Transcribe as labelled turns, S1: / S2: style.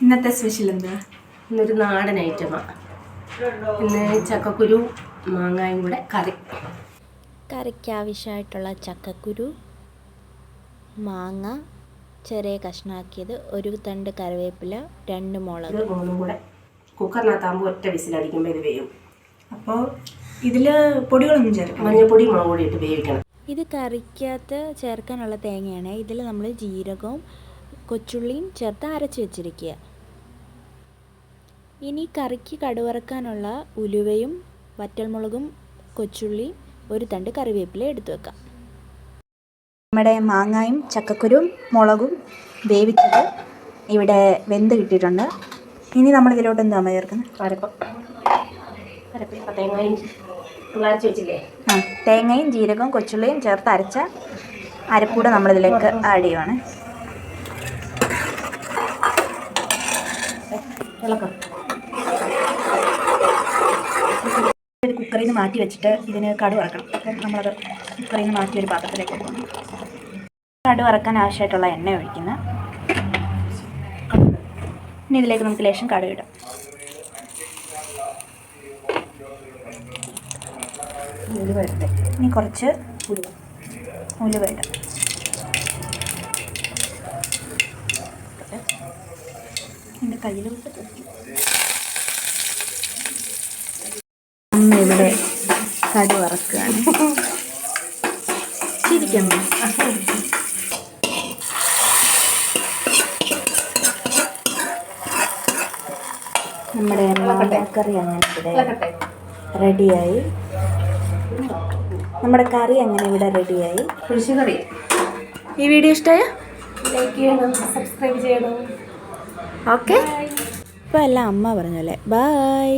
S1: ഇന്നത്തെ സ്പെഷ്യൽ എന്താ?
S2: ഇന്നൊരു നാടൻ ഐറ്റമാണ്. ഇന്ന് ചക്കക്കുരു മാങ്ങായും കൂടെ കറി.
S3: കറിക്ക് ആവശ്യമായിട്ടുള്ള ചക്കക്കുരു, മാങ്ങ ചെറിയ കഷ്ണാക്കിയത്, ഒരു തണ്ട് കറിവേപ്പില, 2 മുളക്.
S2: 3 കൂടെ കുക്കറിനകത്താകുമ്പോൾ ഒറ്റ വിസിലടിക്കുമ്പോൾ ഇത് വേവും.
S1: അപ്പോൾ ഇതിൽ പൊടികളൊന്നും ചേർക്കും?
S2: മഞ്ഞൾപ്പൊടി, മുളക് പൊടി ഇട്ട് വേവിക്കണം.
S3: ഇത് കറിക്കകത്ത് ചേർക്കാനുള്ള തേങ്ങയാണ്. ഇതിൽ നമ്മൾ ജീരകവും കൊച്ചുള്ളിയും ചേർത്ത് അരച്ച് വെച്ചിരിക്കുക. ഇനി കറിക്ക് കടുവറക്കാനുള്ള ഉലുവയും വറ്റൽമുളകും കൊച്ചുള്ളി, ഒരു തണ്ട് കറിവേപ്പില എടുത്തു വെക്കാം.
S4: നമ്മുടെ മാങ്ങായും ചക്കക്കുരും മുളകും വേവിച്ചത് ഇവിടെ വെന്ത് കിട്ടിയിട്ടുണ്ട്. ഇനി നമ്മൾ ഇതിലോട്ട് എന്താണ് ചേർക്കുന്നത്?
S2: അരപ്പ് തേങ്ങയും അരച്ച് വെച്ചില്ലേ?
S4: തേങ്ങയും ജീരകവും കൊച്ചുള്ളിയും ചേർത്ത് അരച്ച അരപ്പൂടെ നമ്മളിതിലേക്ക് ആഡ് ചെയ്യുവാണ്. ഇത് കുക്കറിൽ നിന്ന് മാറ്റി വെച്ചിട്ട് ഇതിന് കടു വറക്കണം. അപ്പം നമ്മളത് കുക്കറിൽ നിന്ന് മാറ്റി ഒരു പാത്രത്തിലേക്ക് വെക്കണം. കടു വറക്കാൻ ആവശ്യമായിട്ടുള്ള എണ്ണ ഒഴിക്കുന്ന. ഇനി ഇതിലേക്ക് നമുക്ക് ലേശം കടുക് ഇടാം. ഇനി കുറച്ച് ഉലുവ ഇടാം. എൻ്റെ കയ്യിൽ അമ്മ ഇവിടെ കടു വറക്കുകയാണ്. ചിരിക്കമ്മ. നമ്മുടെ കറി അങ്ങനെ ഇവിടെ റെഡിയായി. നമ്മുടെ കറി അങ്ങനെ ഇവിടെ റെഡിയായി.
S2: പുളിശ്ശേരി.
S4: ഈ വീഡിയോ ഇഷ്ടമായ
S2: ലൈക്ക് ചെയ്യണം, സബ്സ്ക്രൈബ് ചെയ്യണം.
S4: ഓക്കെ.
S3: ഇപ്പോൾ എല്ലാം അമ്മ പറഞ്ഞല്ലേ. ബൈ.